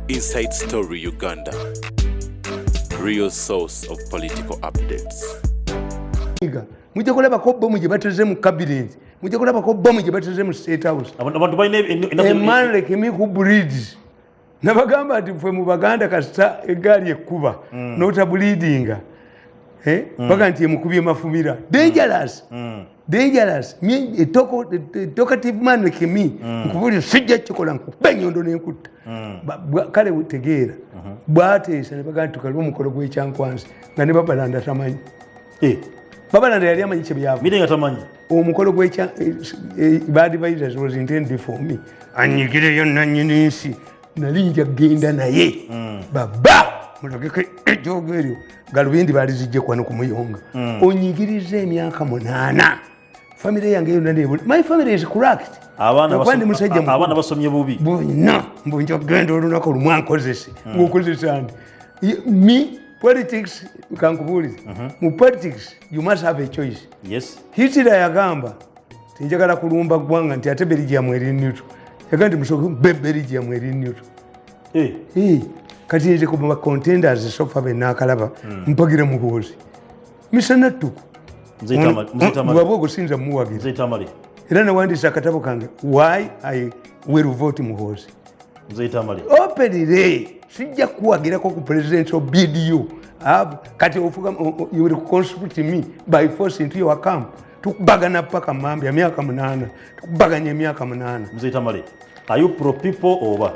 Inside Story Uganda, real source of political updates. Mujja kulabako bomu gye bateze mu cabinet, mujja kulabako bomu gye bateze mu state house. Abantu balina man like me who breeds. Nabagamba ati fwe mu Baganda kasita egaali ekkuba nota bleedinga. Baga nti emukubye mafumira. Dangerous. Dangerous. Me talkative man like me. Nkubuli sijja kikola nkubenyondo n'enkutta. Kale utegeera. Bwateesa ne baga nti tukalwa omukolo gw'ekyankwanzi nga ne babalanda tamanyi. Babalanda yali amanyi kye byava. Mirenga tamanyi. Omukolo gw'ekya bad advisors was intended for me. Anyigireyo nannyini nsi. Nali nja genda naye. Baba mulageke ejogo eryo. Galubindi bali zijje kwano kumuyonga. Onyigiriza emyaka 8. Family yange yonna ne my family is correct. Abaana basomye bubi. No, mbunjo genda olunako lumwankozese. Ngokozesa ndi. Me politics kankubuliza. Mu politics you must have a choice. Yes. Hitira yagamba tinjagala kulumba gwanga nti ate Belgium eri neutral. Yagandi musoko Belgium eri neutral. Kati nje kuba contenders sofa be nakalaba mpagira muhozi. Misana tuku. Mwabogo sinza muwagira. Nzaitamale. Era na wandisa akatabo kange why I will vote muhozi. Nzaitamale. Openly sijja kuwagira ko ku president of BDU. Kati ofuga you will conscript me by force into your camp. Tukubagana paka mambi ya miaka 8. Tukubaganya miaka 8. Nzaitamale. Are you pro people over?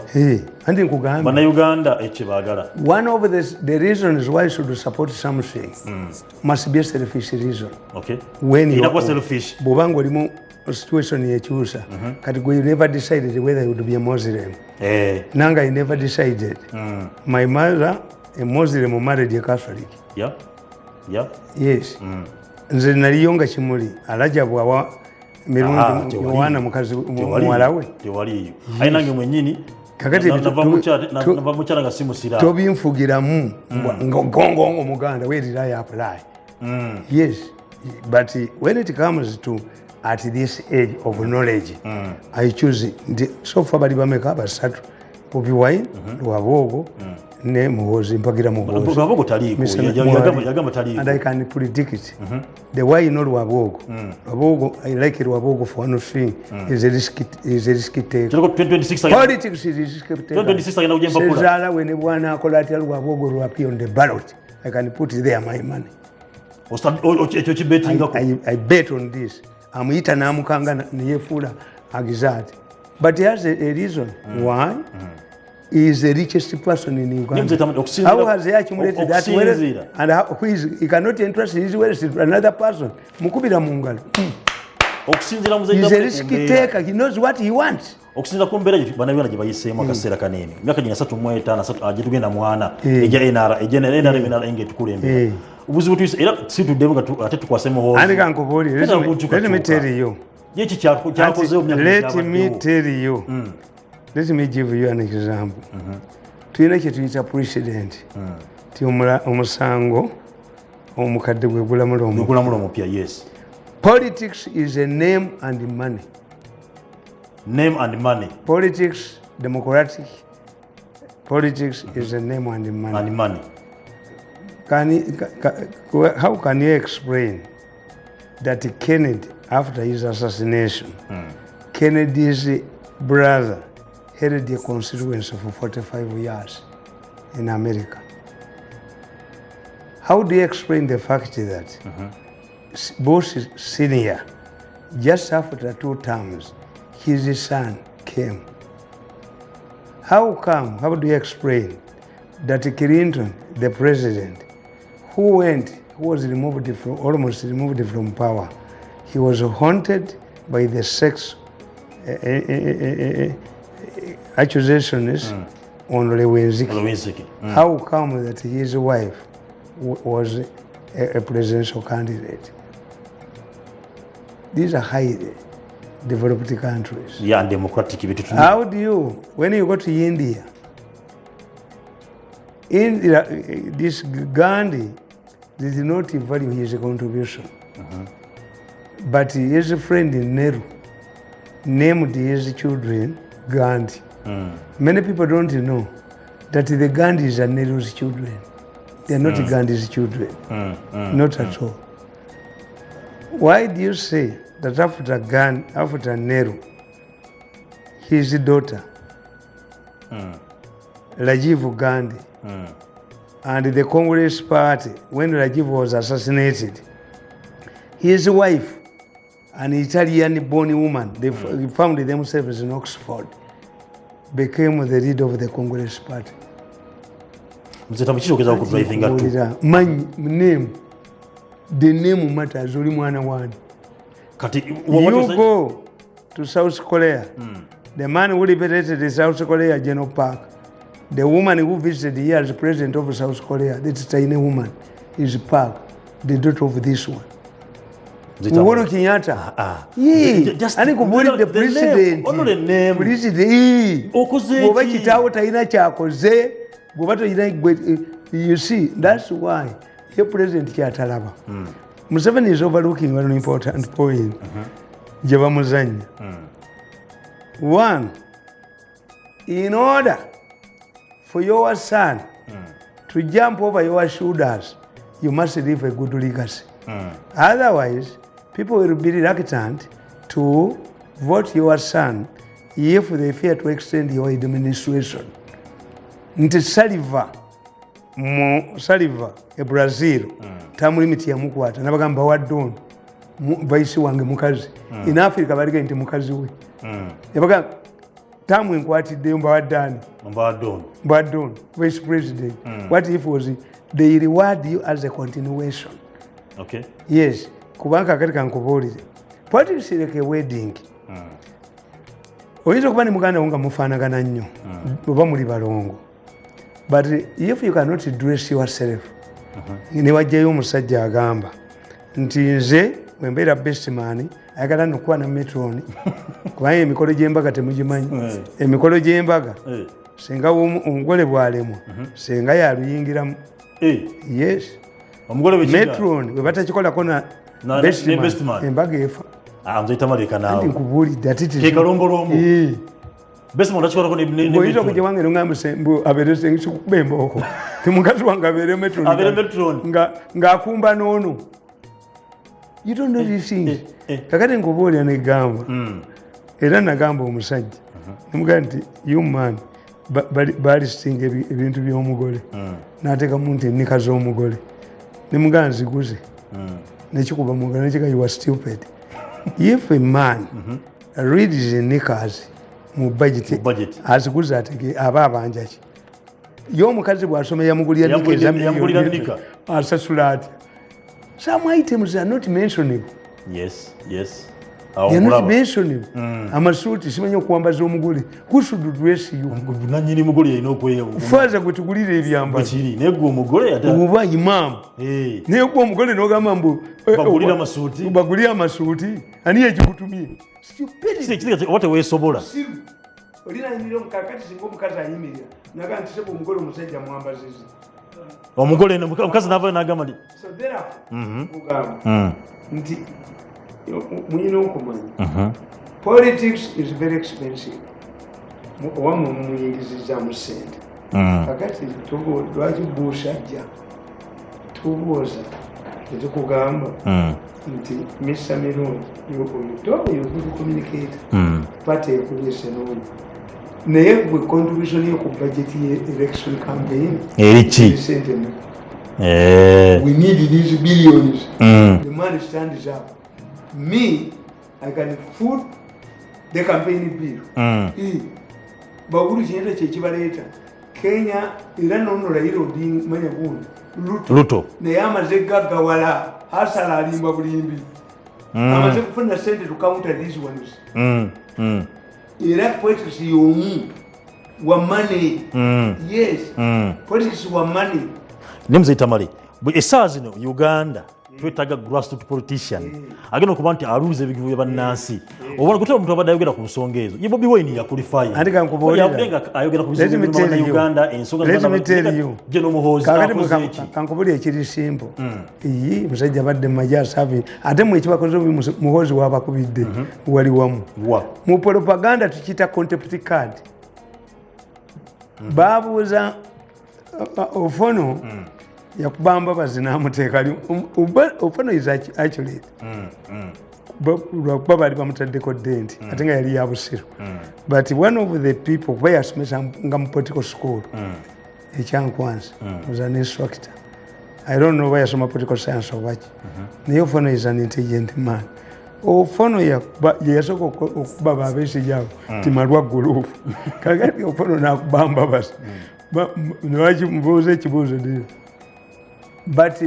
Andi nkugamba. Bana Uganda ekibagala. One of the reasons why you should support something must be a selfish reason. Okay. When you are selfish. Bobango limu situation yechusa. Kati you never decided whether you would be a Muslim. Nanga I never decided. My mother a Muslim married a Catholic. Yeah. Yeah. Yes. Nze naliyonga kimuli alajabu awa Mirundi mwana mukazi mwalawe tewali ainange mwenyini kakati nava mukyala nga simusira tobinfugiramu ngongo muganda where did I apply? Yes, but when it comes to at this age of knowledge I choose so far bali bameka basatu Bobi Wine Lwabogo ne muhozi mpagira muhozi Lwabogo taliko yagamba taliko and I can predict it the way you know Lwabogo Lwabogo I like Lwabogo for one thing is a risky take 2026 politics is risky take 2026 agenda kujemba kula sezala when bwana akola ati Lwabogo will appear on the ballot I can put there my money I bet on this amuyita namukanga niyefula agizati but he has a reason why he is the richest person in Uganda. How has he accumulated that wealth and how, he cannot entrust his wealth to another person? Mukubira mungalo. He is a risky taker. He knows what he wants. Okusinza kumbera bana byona gye bayisema akaseera kanene myaka 3 agitugenda mwana eja NR ejena enge tukulembe ubuzibu tuyise era situddemu nga ate tukwasemo ho andi kankubuli let me tell you yechi kyakoze let me tell you let me give you an example tuyina kye tuyita precedent ti omusango omukadde gwe gulamulo pia yes politics is a name and money. Name and money. Politics, democratic politics is a name and money. And money. How can you explain that Kennedy, after his assassination, Kennedy's brother held a constituency for 45 years in America? How do you explain the fact that Bush Senior, just after 2 terms, his son came? How come, how do you explain that Clinton, the president, who was almost removed from power, he was haunted by the sex accusations on Lewinsky. How come that his wife was a presidential candidate? These are highly developed countries. Yeah, and democratic. How do you, when you go to India, this Gandhi did not value his contribution, but his friend Nehru named his children Gandhi. Many people don't know that the Gandhis are Nehru's children. They are not Gandhi's children. Not at all. Why do you say that after Nehru, his daughter, Rajiv Gandhi, and the Congress party, when Rajiv was assassinated, his wife, an Italian-born woman, they found themselves in Oxford, became the leader of the Congress party. The name matters, only one. You go to South Korea, the man who liberated the South Korea, General Park, the woman who visited here as president of South Korea, that's a tiny woman, is Park, the daughter of this one. Uhuru Kenyatta. Ani kubuli the president. President. Goba kitawo taina kyakoze. Goba toyina. You see, that's why your president kyatalaba. Museveni is overlooking one important point. Jeba muzanya. One, in order for your son to jump over your shoulders, you must leave a good legacy. Otherwise, people will be reluctant to vote your son if they fear to extend your administration. Nti Saliva e Brazil tamu limiti ya mukwata nabagamba wadon vaisi wange mukazi in Africa baliga nti mukazi we yabaga tamu enkwatidde mbadon vice president what if was they reward you as a continuation. Okay. Yes, kubanga katika nkubulire politics like a wedding oyinza okuba ne muganda wo nga mufaanagana nnyo oba muli balongo, but if you cannot dress yourself ne wajjayo omusajja agamba nti nze bwembeera best man ayagala nokuba na metron kubanga emikolo gy'embaga temugimanyi. Emikolo gy'embaga senga omugole bwalemwa senga yaluyingiramu. Yes, metron bwe batakikolako na best man embaga efa. Nkubuulidde ati oyinza okujja wange nongambu abeere kikukuba embooko timukazi wange abeere metron ng'akumba n'ono. You don't know these things. Kakati nkubuulira negamba era nagamba omusajja nemugamba nti you man balisinga ebintu by'omugole n'ateekamu nti ennika z'omugole nemugamba nziguze nekikuba mugole nekika you are stupid. If a man reads his knickers mu budget aziguze atege aba abanja ki y'omukazi bw'asoma yamugulira nnika ezamiliyoni asasula atya. Some items are not mentionable. Yes. They are not mentionable. Amasuuti simanyi okuwambaza omugole. Who should dress you? Nanyini mugole yalina okweyawo. Faza gwe tugulira ebyambalo. Kiri naye gwe omugole ate. Oba imam. Naye gwe omugole n'ogamba mbu bagulira amasuuti. Ani yekikutumye? Stupidity. Oba teweesobola. Olinayinira omukakati singa omukazi ayimirira naga nti sebo omugole omusajja mwambaziza. Omugole omukazi n'avaayo n'agamba nti so therefore kugamba nti muyina okumanya politics is very expensive owamu muyingizizaamu ssente kakati lwaki bush ajja tubuuza tetukugamba nti Mr. Mirundi you good communicator party ekubye n'oyo naye gwe contribution yo ku budget ye election campaign eriki we need these billions. The money stands up. Me, I can foot the campaign bill. Bagulu chineta chechibaleeta Kenya era nono Raila Odinga manya gundi Ruto naye amaze gaggawala hasala alimba bulimbi amaze kufuna sente to counter these ones. Era politics yomu wa money. Yes, politics wa money. Nemze Tamale essaawa zino Uganda twetaaga grassroots politician agenda okuba nti aluuza ebigivu by'abannansi obona kuteba omuntu abadde ayogera ku nsonga ezo ye Bobi Wine yakulifayo ayogera ku bizibu by'Uganda ensonga gye n'omuhoozi kankubuli ekiri simple musajja badde mumajja asavi ate mwe ekibakoze muhoozi wabakubidde wali wamu mu propaganda tukiyita contempt card. babuuza Ofono yakubamba bazinamuteeka Ofono is accurate lwakuba baali bamutaddeko denti ate nga yali yabusiru but one of the people kuba yasomesa nga mu political school ekyankwanzi was an instructor. I don't know why yasoma political science obaki naye Ofono is an intelligent man. Ofono yasooka okuba babeesigyabo timalwa gulupu kakati Ofono nakubamba basi lwaki mubuuza ekibuuzo diro but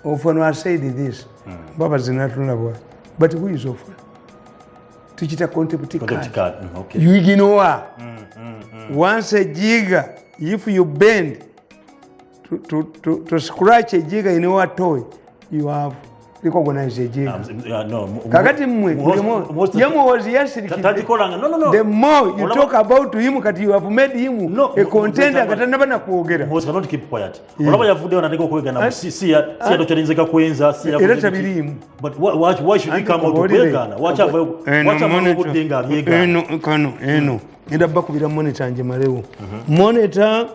Ofono has said this baba zinatunula bwa but who is Ofono tukita contempt card you ignore once a jigger if you bend to scratch a jigger in your toy you have recognize a jigger kakati mmwe yamuwozi yasirikidde the more you talk about him kati you have made him a contender katanaba na kuogera cannot keep quiet olaba yavudde onateka okwegana si atokyalinzeka kwenza si era tabirimu but why should he come out okwegana wacha obudde nga abyegana eno enda bakubira monitor nje malewo monitor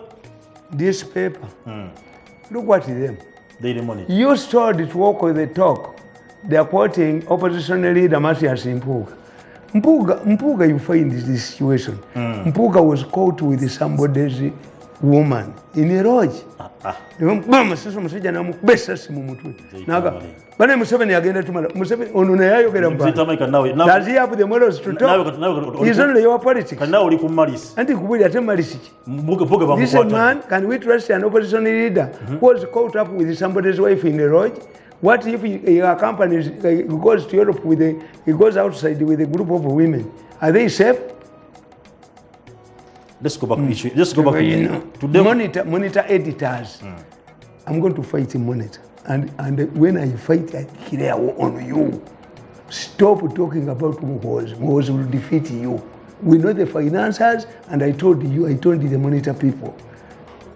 this paper look what them daily monitor you started to walk with the talk. They are quoting opposition leader Mathias Mpuga you find this situation Mpuga was caught with somebody's woman in a lodge mama sasa musajja namukubesa simu mutwe naga bana Museveni agenda tumala Museveni ono naye ayogera mbana does he have the morals to talk he's only your politics kana oli ku malisi anti kubuli ate malisi Mpuga bamukwata this man can we trust an opposition leader who was caught up with somebody's wife in a lodge? What if he accompanies he goes to Europe he goes outside with a group of women? Are they safe? Let's go back to issue. Let's go back to monitor editors. I'm going to fight in monitor. And when I fight, I declare on you. Stop talking about wars. Wars will defeat you. We know the financiers, and I told the monitor people.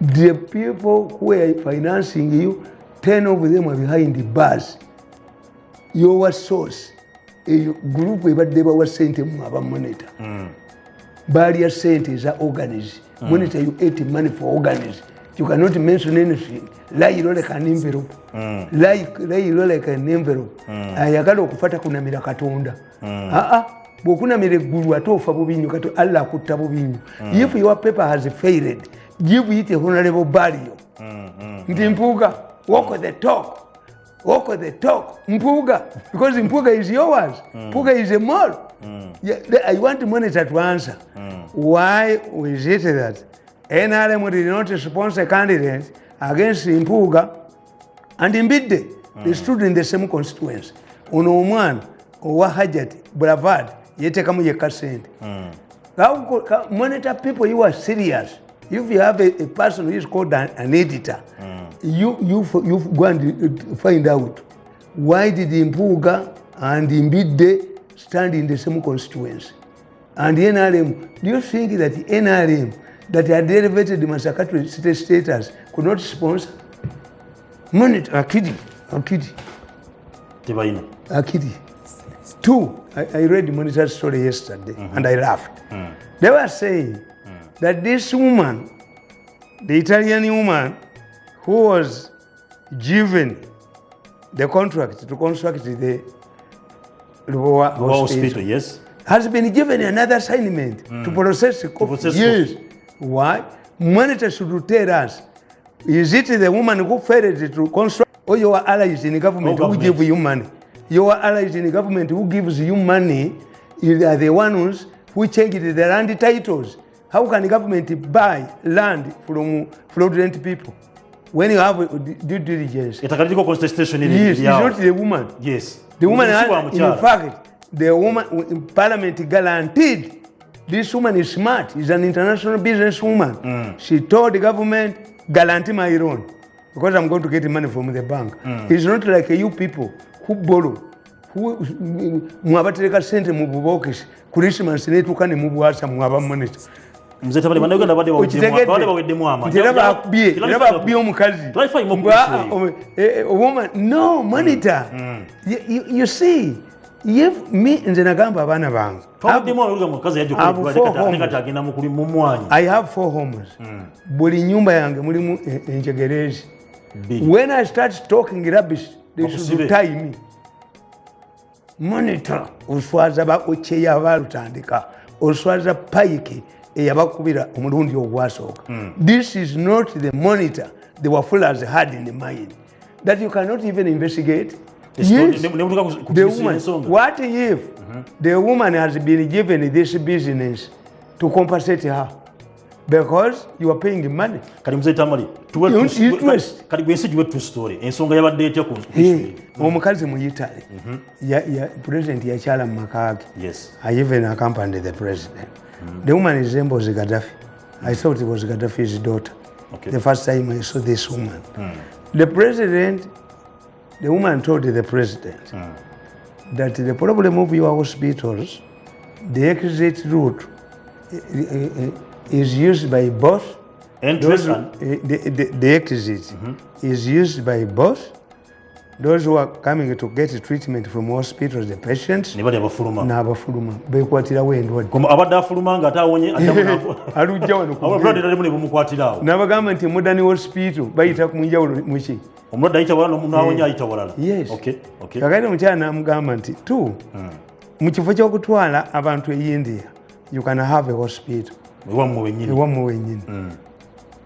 The people who are financing you, 10 of them are behind the bars. Your source, a group where they were sent to monitor. Barrier centers are organized. Monitor you 80 money for organized. You cannot mention anything. Lie like an envelope. Lie like an envelope. Ayagala okufata kunamira katonda. Bokunamira eggulu ate ofa bubinyu kati Allah akutta bubinyu. If your paper has failed, give it a honorable burial. Nti Mpuga, walk the talk. Walk the talk. Mpuga, because Mpuga is yours. Mpuga is a mole. Yeah, I want the monitor to answer. Why is it that NRM did not sponsor a candidate against Mpuga and Mbidde? They stood in the same constituency. Ono omwana owa Hajati Boulevard yetekamu yekasente. Monitor people, you are serious. If you have a person who is called an editor, you go and find out why did Mpuga and Mbidde stand in the same constituency. And the NRM, do you think that the NRM that had elevated the Masakato state status could not sponsor? Monitor, Akidi. Two, I read the monitor's story yesterday and I laughed. They were saying that this woman, the Italian woman who was given the contract to construct the hospital, yes, has been given another assignment to process coffee. Yes. Why? Monitor should tell us, is it the woman who failed to construct, or your allies in the government who give you money? Your allies in the government who gives you money are the ones who changed the land titles. How can the government buy land from fraudulent people when you have due diligence? Yes, it's not the woman. Yes. The woman, in fact, the woman in parliament guaranteed this woman is smart. She's an international businesswoman. She told the government, guarantee my loan because I'm going to get money from the bank. It's not like you people who borrow, who mwabatereka sente mu bubokisi Christmas netuka ne mubuasa mwaba monitor. Mzee Tamale Mirundi bade baweddemu amaanyi. Era bakubye omukazi. A woman, no, monitor. You see, if me nze nagamba abaana bange I have 4 homes. Buli nyumba yange mulimu enjegerezi. When I start talking rubbish, they should tie me. Monitor oswaza ba ocheya balutandika oswaza pike eyabakubira omulundi ogwasooka. This is not the monitor the Wafulas had in the mind that you cannot even investigate. Yes, the woman. What if the woman has been given this business to compensate her because you are paying money? Omukazi mu Italy, president yakyala mu maka ge. Yes. I even accompanied the president. The woman resembles Gaddafi. I thought it was Gaddafi's daughter. Okay. The first time I saw this woman. The woman told the president that the problem of your hospitals, the exit route is used by both. The exit is used by both those who are coming to get treatment from hospitals, the patients, n'abafuluma bekwatirawo endwadde n'abagamba nti Modern Hospital bayita ku munjawulo muki kakati omukyala n'amugamba nti mu kifo ky'okutwala abantu e India you can have a hospital ewammwe wennyini.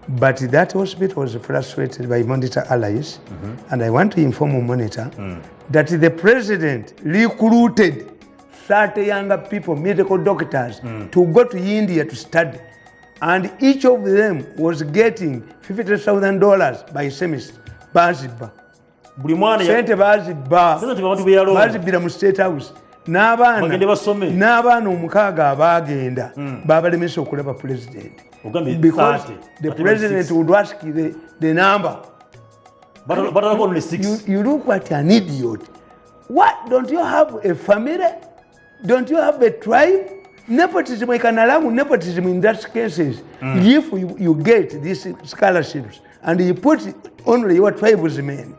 But that hospital was frustrated by Monitor allies, and I want to inform Monitor that the president recruited 30 younger people, medical doctors, to go to India to study, and each of them was getting $50,000 by semester. Bazibba sente bazibbira mu State House n'abaana omukaaga abaagenda babalemesa okulaba president. Because the president would ask the number. You look like an idiot. What? Don't you have a family? Don't you have a tribe? Nepotism, I can allow nepotism in that cases. If you get these scholarships and you put only your tribesmen,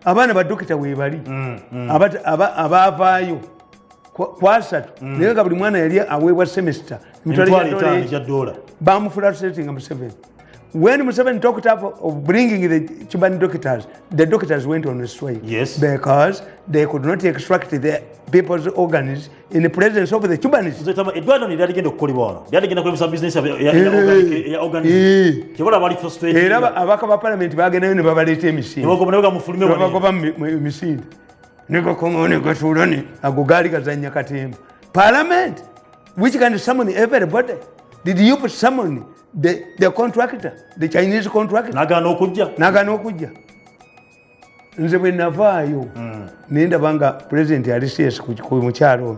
abana badokita webali abavaayo kwasatu naye nga buli mwana yali aweebwa semester bamufulasetting Museveni. When Museveni talked up of bringing the Cuban doctors, the doctors went on a strike. Yes. Because they could not extract the people's organs in the presence of the Cubans. Era abaka ba parliament bagendayo ne babaleeta emisinde negakomone gasulani ago gaali gazanya katemba. Parliament which can summon everybody. Did you summon the contractor, the Chinese contractor? Nagana okujja. Nze bwe navaayo nenda banga president yali CS ku mukyalo.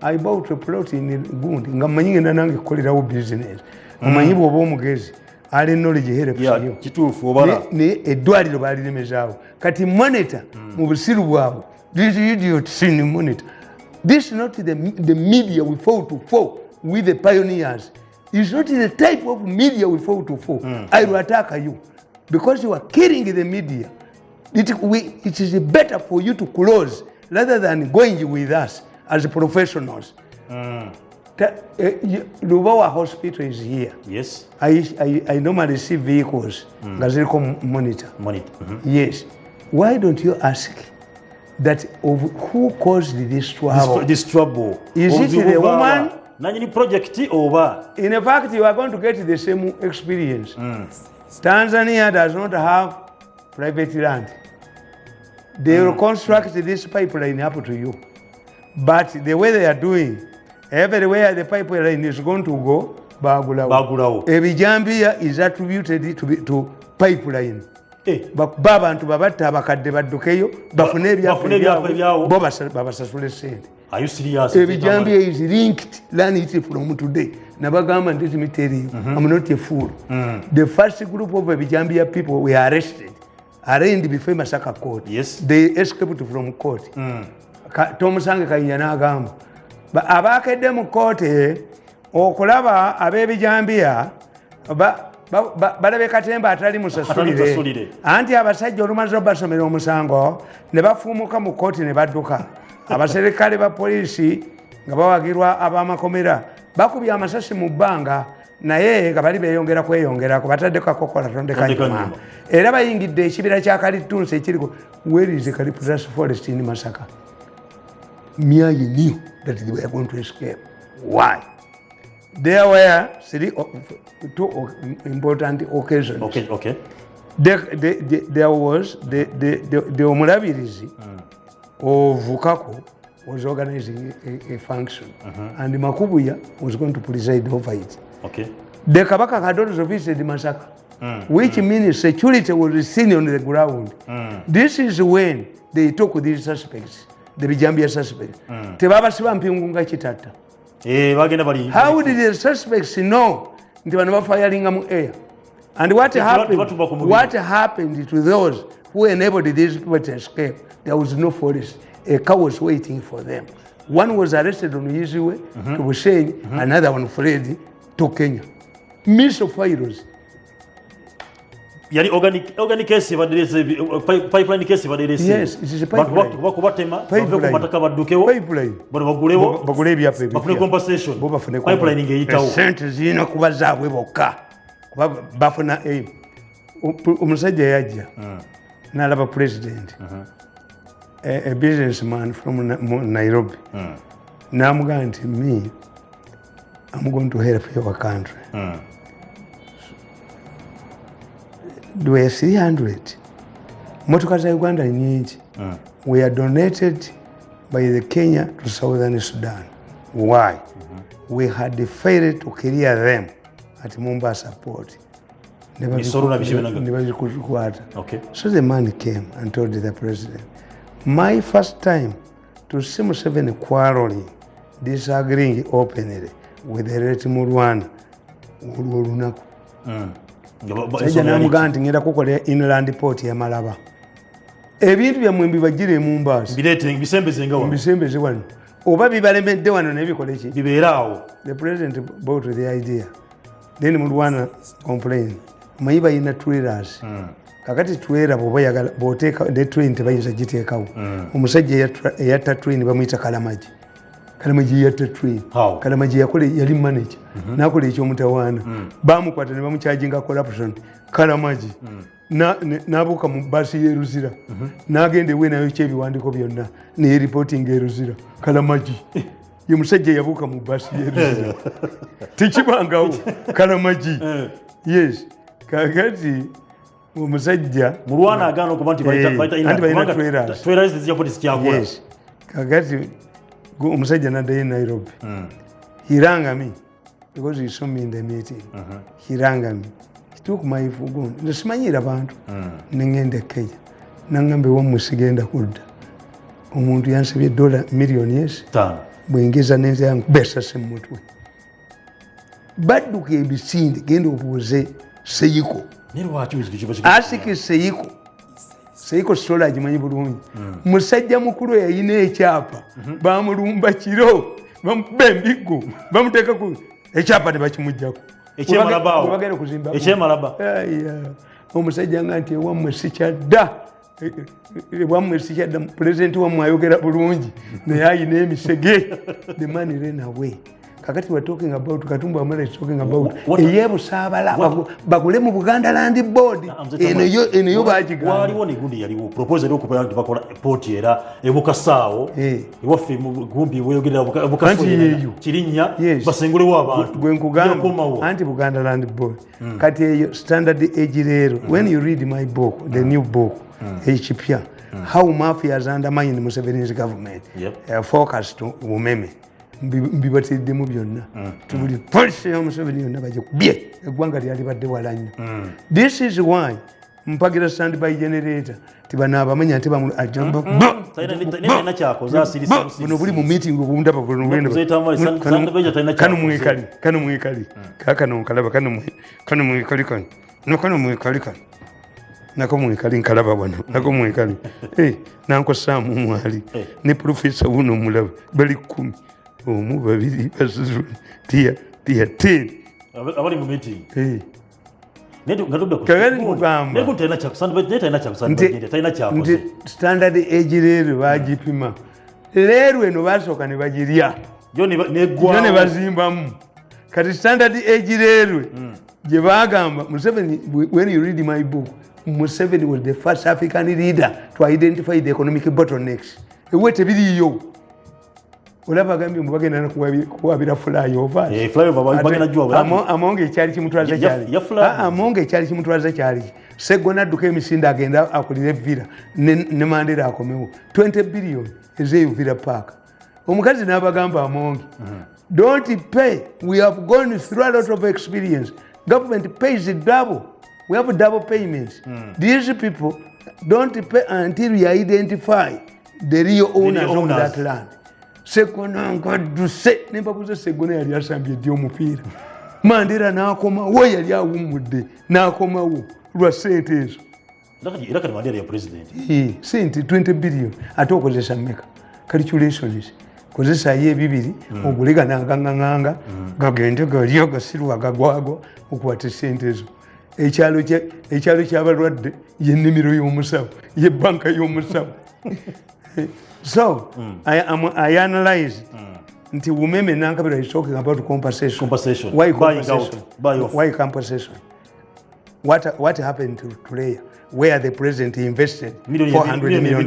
I bought a plot in Gundi nga mmanyi ngenda nange kukolerawo business. Omanyi bw'oba omugezi ali knowledge helps you. Kituufu obala. Ne eddwaliro balirimezaawo. Kati monitor mu busiru bwabwe. This idiot sin monitor. This is not the media we fought to fall with the pioneers. It's not the type of media we fought to fall. I will attack you because you are killing the media. It is better for you to close rather than going with us as professionals. Lubawa Hospital is here. Yes. I normally see vehicles. Gaziriko monitor. Yes. Why don't you ask that of who caused this trouble? This trouble. Is it the woman? Project over. In fact, you are going to get the same experience. Tanzania does not have private land. They will construct this pipeline up to you. But the way they are doing, everywhere the pipeline is going to go, Bagulawo. Ebijambia is attributed to pipeline. Babantu babatta abakadde baddukeyo bafune ebyaffe bo babasasule sente. Are you serious? Ebijambia is linked, learn it from today. Nabagamba let me tell you, I'm not a fool. The first group of Ebijambia people were arrested, arraigned before Masaka court. Yes. They escaped from court. Tomusange Kayinja n'agamba abakedde mu court okulaba ab'Ebijambia balabe katemba atali musasulire anti abasajja olumaze basomera omusango ne bafuumuka mu kooti ne badduka abaserikale ba poliisi nga bawagirwa ab'amakomera bakubye amasasi mu bbanga naye nga bali beeyongera kweyongerako bataddeko akokola tonde kanyuma era bayingidde ekibira kya kalitunsi ekiriko where is the Calipuras forest in Masaka. Mia knew that they were going to escape. Why? There were two important occasions. Okay. There was the omulabirizi of Vukaku was organizing a function, and Makubuya was going to preside over it. Okay. The Kabaka had also visited Masaka, which means security was seen on the ground. This is when they took these suspects, the Bijambia suspects. Tebabasiba mpingunga chitata. How did the suspects know they were firing them air? And what happened to those who enabled these people to escape? There was no forest. A car was waiting for them. One was arrested on Easyway to Bushenyi, another one fled to Kenya. Misophiles. Yani organic case pipeline case baderese. Yes, it is a pipeline. Bakubatema bakumataka badukewo. Pipeline. Bagule byape. Bafune compensation. Pipeline ngeyitawo. Sente zina kubazaabwe bokka. Kuba bafuna omusajja yajja. N'alaba president. A businessman from Nairobi. N'amugamba nti me, I'm going to help your country. There were 300. Motoka za Uganda nyingi were donated by the Kenya to Southern Sudan. Why? We had failed to clear them at Mombasa port. Okay. So the man came and told the president, my first time to see Museveni quarreling, disagreeing openly with the late Murwana, Ulunaku. Sajja namugamba nti ngenda kukolera inland port ya Malaba. Ebintu byammwe mbibagire mu Mbaasi. Bisembeze wano. Oba bibalemedde wano ne bikola ki? Bibeeraawo. The president bought the idea. Then Murwana complained. Mayi balina trailers. Kakati trailer bw'oteeka ne train tebayinza giteekawo. Omusajja eyatta train bamuyita Kalamaji. Kalamaji yatta train. Kalamaji yali manager. Nakola ekyomutawaana. Bamukwata ne bamukyajinga corruption. Kalamaji. N'abuuka mu bbaasi y'eruzira. N'agenda ewe nayo ekyebiwandiiko byonna naye reporting eruzira. Kalamaji. Ye musajja yabuuka mu bbaasi y'eruzira. Tekibangawo. Kalamaji. Yes. Kakati omusajja Murwana agaana okuba nti bayita trailers zijja police kyakola. Yes. Kakati omusajja n'addayo Nairobi. He rang me because he saw me in the meeting. He rang me. He took my phone. Nsimanyira abantu. Nengenda e Kenya. Nangamba wammwe sigenda kudda. Omuntu yansabye $1 million bwengeza n'enze yange besase mu mutwe. Badduka ebisinde genda obuuze Seiko. Asiki Seiko. Seiko sola agimanyi bulungi. Musajja mukulu yayina ekyapa. Bamulumba kiro. Bamuba embigo. Bamuteeka ku ekyapa ne bakimuggyako. Bagenda kuzimba. Ekyemalaba. Omusajja nga nti ewammwe sikyadda. Ewammwe sikyadda. Pulezidenti wammwe ayogera bulungi. Naye ayina emisege. The man ran away. Kakati we're talking about Katumba Amala is talking about Eyebu Sabala bagule mu Buganda Land Board eno bajiga waliwo ne gundi yaliwo proposal okupanga nti bakola port era ebukasaawo ewaffe mu gumbi weyogerera bukasaawo Kirinnya basengulewo abantu gwe nkugamba anti Buganda Land Board kati eyo standard age rero when you read my book the new book ekipya how mafia has undermined Museveni's government focused umeme mbibatiddemu byonna tubuli polisi y'Omuseveni yonna bajja kubye eggwanga lyali badde wala nnyo. This is why mpagira standby generator tibanaabamanya nti buno buli mu meeting obundaba kano mwekali kakano nkalaba kano mwekali kano nako mwekali nkalaba wano nako mwekali nankosaamu mwali ne profesa wuno omulaba bali 10 omu babiri basuzu tia 10 abali mu meeting nti standard age rero bagipima leero eno basooka ne bagirya yo ne bazimbamu kati standard age leerwe gye bagamba Museveni. When you read my book, Museveni was the first African leader to identify the economic bottlenecks. Ewe tebiriyo olaba agambye mbu bagenda kuwabira flyovers amonga ekyali kimutwaza kyali amonga ekyali kimutwaza kyali Sseggo n'adduka emisinde agenda akulira evira ne Mandela akomewo 20 billion ez'evira park. Omukazi n'abagamba amonge don't pay, we have gone through a lot of experience, government pays double, we have double payments. These people don't pay until we identify the real owners of that land. Sseggo nangaduse nembabuze Sseggo ne yali asambye ddi omupiira Mandela n'akomawo yali awummudde n'akomawo lwa ssente ezo era kati Mandela ya president sente 20 billion ate okozesa mmeka calculations kozesayo ebibiri ogulega nagaŋŋaŋŋanga gagende galya gasirwa gagwago okukwata essente ezo. Ekyalo ky'abalwadde y'ennimiro y'omusawo y'ebbanka y'omusawo. So I analyze nti Umeme Nankabirwa is talking about compensation. Why compensation? Why compensation? What happened to Tuleya where the president invested $400 million?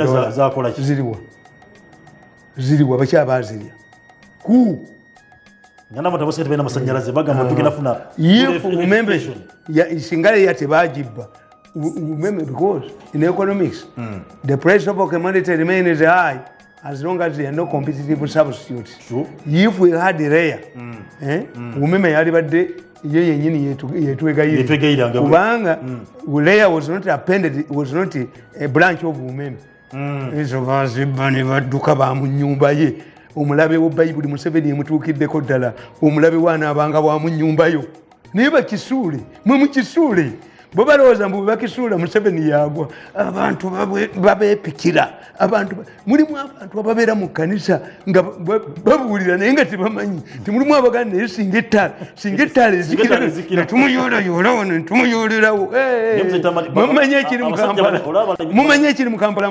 Ziriwa bakyabazirya ku if Umeme singale yate bagibba Umeme, because in economics the price of a commodity remains high as long as there are no competitive substitutes. If we had Leya Umeme yali badde ye yennyini yetwegayirira kubanga Leya was not appended, was not a branch of Umeme. Ezo bazibba ne badduka ba mu nnyumba ye. Omulabe wa Bayibuli Museveni emutuukiddeko ddala, omulabe w'anaabanga bwa mu nnyumba yo naye bakisuule mwe mukisuule bo balowooza mbu bakisuula Museveni yagwa. Abantu babeepikira, mulimu abantu ababeera mu kkanisa nga babuulira naye nga tebamanyi timulimu abaganda naye singa ettaala ezikira tumuyoolayoola wano netumuyolerawo mumanye ekiri mu Kampala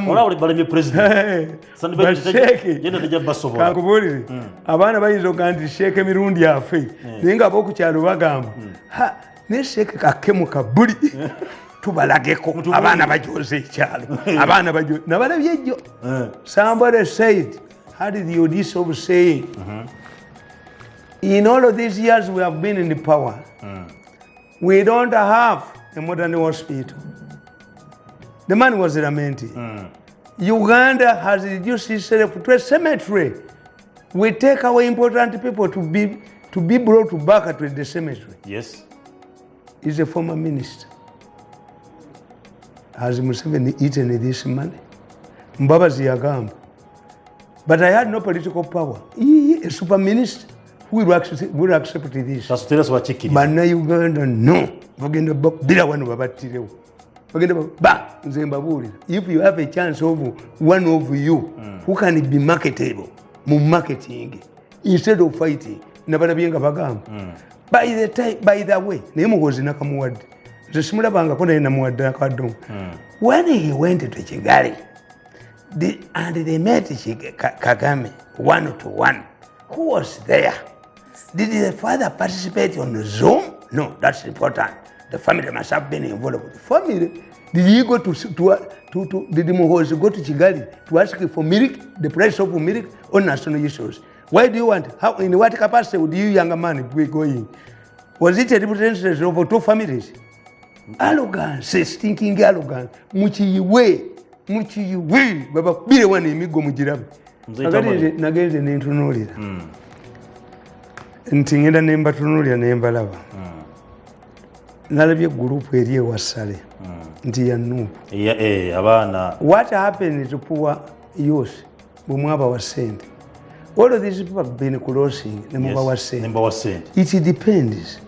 kankubuulire abaana bayinza okuga nti Sheeke Mirundi afe naye nga ab'okukyalo bagamba ne Sheeke kakemu kabuli tubalageko abaana bajoze ekyalo abaana bajoze nabalabye ejjo. Somebody said, had the audience of saying, in all of these years we have been in the power, we don't have a modern hospital. The man was lamenting. Uganda has reduced itself to a cemetery. We take our important people to be brought back to the cemetery. Yes. He's a former minister. Has Museveni eaten this money? Mbabazi yagamba. But I had no political power. A super minister who will accept this. Bana Uganda, no. Bagenda bila wano babatirewo. Bagenda ba nze mbabuulira. If you have a chance of one of you who can be marketable mu marketing instead of fighting, nabalabyenga bagamba. By the way, naye muhozi nakamuwadde. Nze simulabangako naye namuwadde akaddomo. When he went to Kigali, and they met Kagame 1-to-1, who was there? Did the father participate on Zoom? No, that's important. The family must have been involved. The family, did he go did Muhozi go to Kigali to ask for milk, the price of milk, on national issues? Why do you want? How, in what capacity would you, younger man, be going? Was it a representation of two families? Arrogance, stinking arrogance. Muchiwe, baba bire wana imigo mujirabu. Nagenze nentunulira. Nti ngenda nemba tunulira nemba laba. Nalabye group eri ewasale. Nti ya Nuupu. Abana. What happened to poor youth? Bumwaba wa sente. All of these people have been crossing nemba wa sente. It depends.